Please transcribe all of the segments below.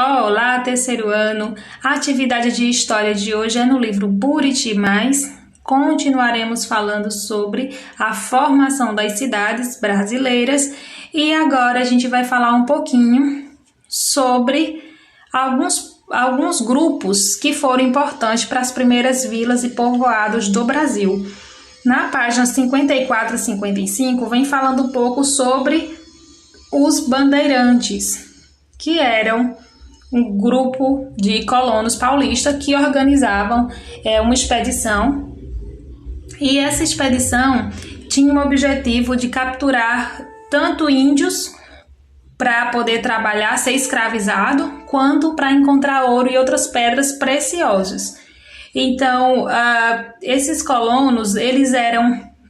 Olá, terceiro ano. A atividade de história de hoje é no livro Buriti Mais. Continuaremos falando sobre a formação das cidades brasileiras e agora a gente vai falar um pouquinho sobre alguns grupos que foram importantes para as primeiras vilas e povoados do Brasil. Na página 54 e 55 vem falando um pouco sobre os bandeirantes, que eram um grupo de colonos paulistas que organizavam uma expedição, e essa expedição tinha o objetivo de capturar tanto índios para poder trabalhar, ser escravizado, quanto para encontrar ouro e outras pedras preciosas. Então, esses colonos,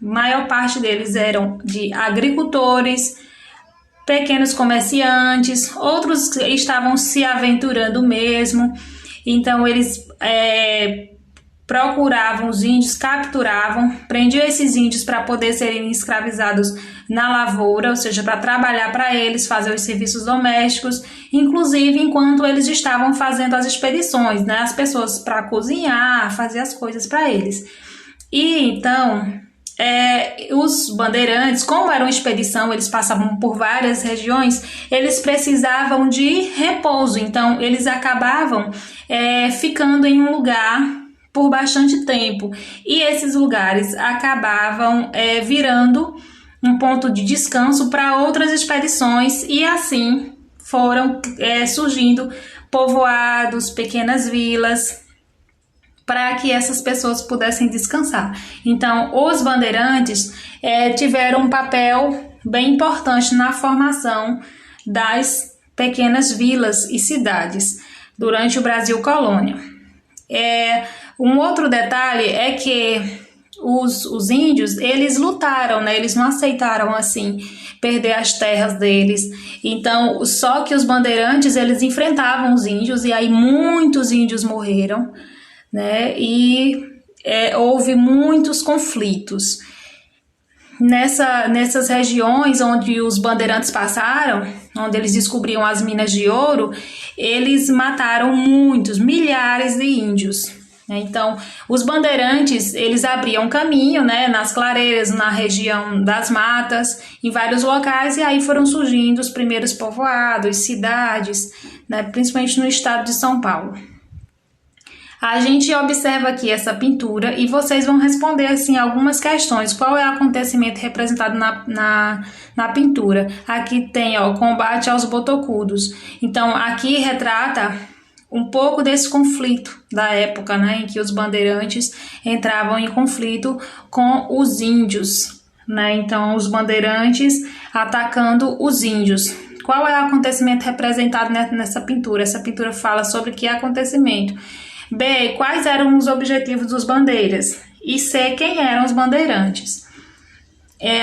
maior parte deles eram de agricultores, pequenos comerciantes, outros estavam se aventurando mesmo. Então eles procuravam os índios, capturavam, prendiam esses índios para poder serem escravizados na lavoura, ou seja, para trabalhar para eles, fazer os serviços domésticos, inclusive enquanto eles estavam fazendo as expedições, né? As pessoas para cozinhar, fazer as coisas para eles. E então os bandeirantes, como era uma expedição, eles passavam por várias regiões, eles precisavam de repouso, então eles acabavam ficando em um lugar por bastante tempo, e esses lugares acabavam virando um ponto de descanso para outras expedições, e assim foram surgindo povoados, pequenas vilas, para que essas pessoas pudessem descansar. Então, os bandeirantes tiveram um papel bem importante na formação das pequenas vilas e cidades durante o Brasil colônia. Um outro detalhe é que os índios, eles lutaram, né? Eles não aceitaram assim perder as terras deles. Então, só que os bandeirantes, eles enfrentavam os índios, e aí muitos índios morreram, né? E houve muitos conflitos nessas regiões onde os bandeirantes passaram, onde eles descobriam as minas de ouro. Eles mataram milhares de índios, né? Então os bandeirantes, eles abriam caminho, né, nas clareiras, na região das matas, em vários locais, e aí foram surgindo os primeiros povoados, cidades, né, principalmente no estado de São Paulo. A gente observa aqui essa pintura e vocês vão responder assim algumas questões. Qual é o acontecimento representado na pintura? Aqui tem o combate aos botocudos. Então aqui retrata um pouco desse conflito da época, né, em que os bandeirantes entravam em conflito com os índios, né? Então os bandeirantes atacando os índios. Qual é o acontecimento representado nessa pintura? Essa pintura fala sobre que acontecimento? B. Quais eram os objetivos dos bandeiras? E C. Quem eram os bandeirantes?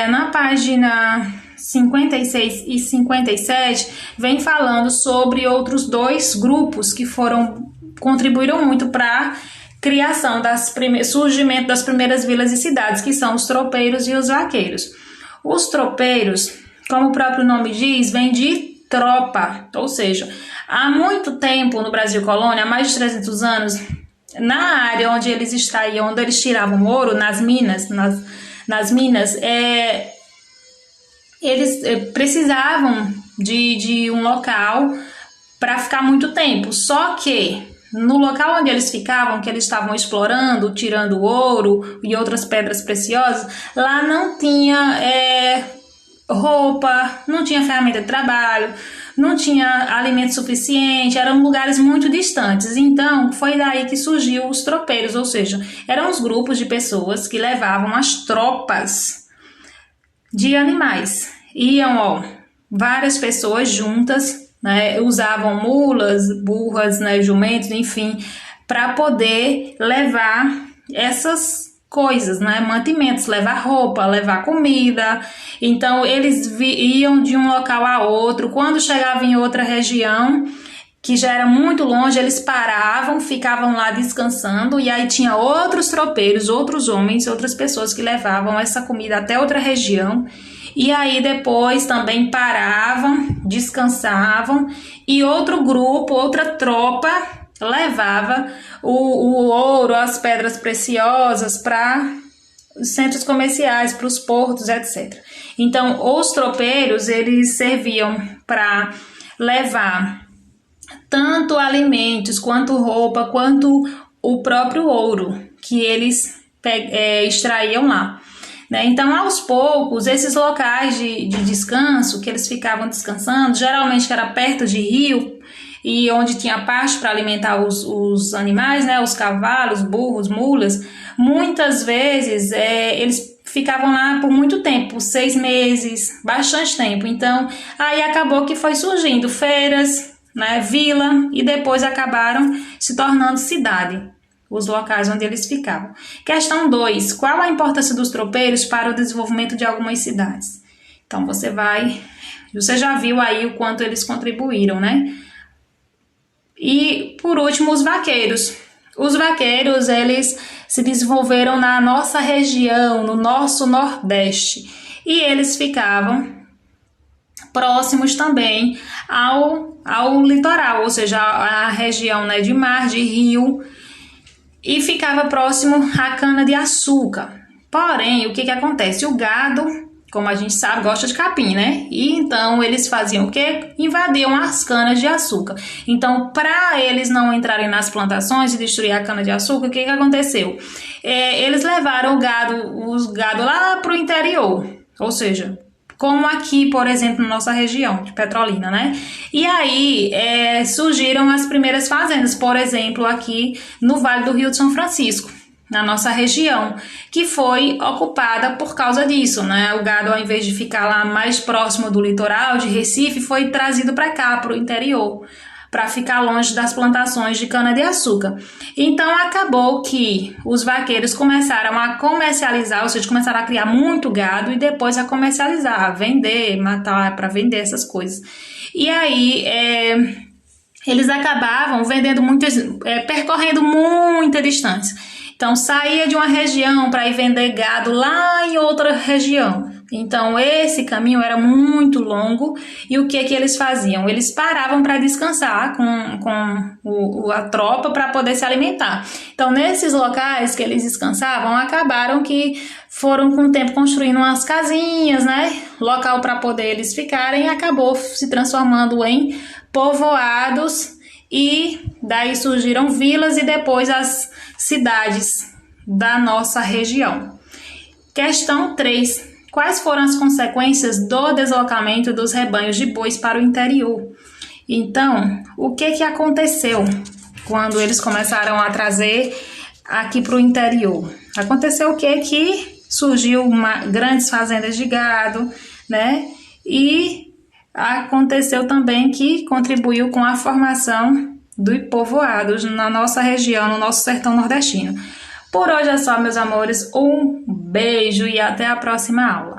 Na página 56 e 57 vem falando sobre outros dois grupos que contribuíram muito para a criação surgimento das primeiras vilas e cidades, que são os tropeiros e os vaqueiros. Os tropeiros, como o próprio nome diz, vem de tropa, ou seja, há muito tempo no Brasil colônia, há mais de 300 anos, na área onde eles extraíam, onde eles tiravam ouro, nas minas, eles precisavam de um local para ficar muito tempo. Só que no local onde eles ficavam, que eles estavam explorando, tirando ouro e outras pedras preciosas, lá não tinha roupa, não tinha ferramenta de trabalho, não tinha alimento suficiente, eram lugares muito distantes. Então foi daí que surgiu os tropeiros, ou seja, eram os grupos de pessoas que levavam as tropas de animais. Iam várias pessoas juntas, né, usavam mulas, burras, né, jumentos, enfim, para poder levar essas coisas, né, mantimentos, levar roupa, levar comida. Então eles iam de um local a outro. Quando chegavam em outra região que já era muito longe, eles paravam, ficavam lá descansando, e aí tinha outros tropeiros, outros homens, outras pessoas que levavam essa comida até outra região, e aí depois também paravam, descansavam, e outro grupo, outra tropa levava o ouro, as pedras preciosas para os centros comerciais, para os portos, etc. Então, os tropeiros, eles serviam para levar tanto alimentos, quanto roupa, quanto o próprio ouro que eles extraíam lá. Né? Então, aos poucos, esses locais de descanso, que eles ficavam descansando, geralmente era perto de rio, e onde tinha pasto para alimentar os animais, né? Os cavalos, burros, mulas, muitas vezes eles ficavam lá por muito tempo, 6 meses, bastante tempo. Então, aí acabou que foi surgindo feiras, né, vila, e depois acabaram se tornando cidade, os locais onde eles ficavam. Questão 2. Qual a importância dos tropeiros para o desenvolvimento de algumas cidades? Então, você já viu aí o quanto eles contribuíram, né? E, por último, os vaqueiros. Os vaqueiros, eles se desenvolveram na nossa região, no nosso Nordeste. E eles ficavam próximos também ao litoral, ou seja, a região, né, de mar, de rio, e ficava próximo à cana-de-açúcar. Porém, o que acontece? O gado, como a gente sabe, gosta de capim, né? E então eles faziam o quê? Invadiam as canas de açúcar. Então, para eles não entrarem nas plantações e destruir a cana de açúcar, o que aconteceu? Eles levaram os gado lá para o interior, ou seja, como aqui, por exemplo, na nossa região de Petrolina, né? E aí surgiram as primeiras fazendas, por exemplo, aqui no Vale do Rio de São Francisco, na nossa região, que foi ocupada por causa disso, né? O gado, ao invés de ficar lá mais próximo do litoral de Recife, foi trazido para cá, para o interior, para ficar longe das plantações de cana-de-açúcar. Então, acabou que os vaqueiros começaram a comercializar, ou seja, começaram a criar muito gado e depois a comercializar, a vender, matar, para vender essas coisas. E aí, eles acabavam vendendo percorrendo muita distância. Então, saía de uma região para ir vender gado lá em outra região. Então, esse caminho era muito longo e o que eles faziam? Eles paravam para descansar com a tropa para poder se alimentar. Então, nesses locais que eles descansavam, acabaram que foram com o tempo construindo umas casinhas, né? Local para poder eles ficarem, e acabou se transformando em povoados, e daí surgiram vilas e depois as cidades da nossa região. Questão 3. Quais foram as consequências do deslocamento dos rebanhos de bois para o interior? Então, o que aconteceu quando eles começaram a trazer aqui para o interior? Aconteceu o quê? Que surgiu grandes fazendas de gado, né? E aconteceu também que contribuiu com a formação dos povoados na nossa região, no nosso sertão nordestino. Por hoje é só, meus amores. Um beijo e até a próxima aula.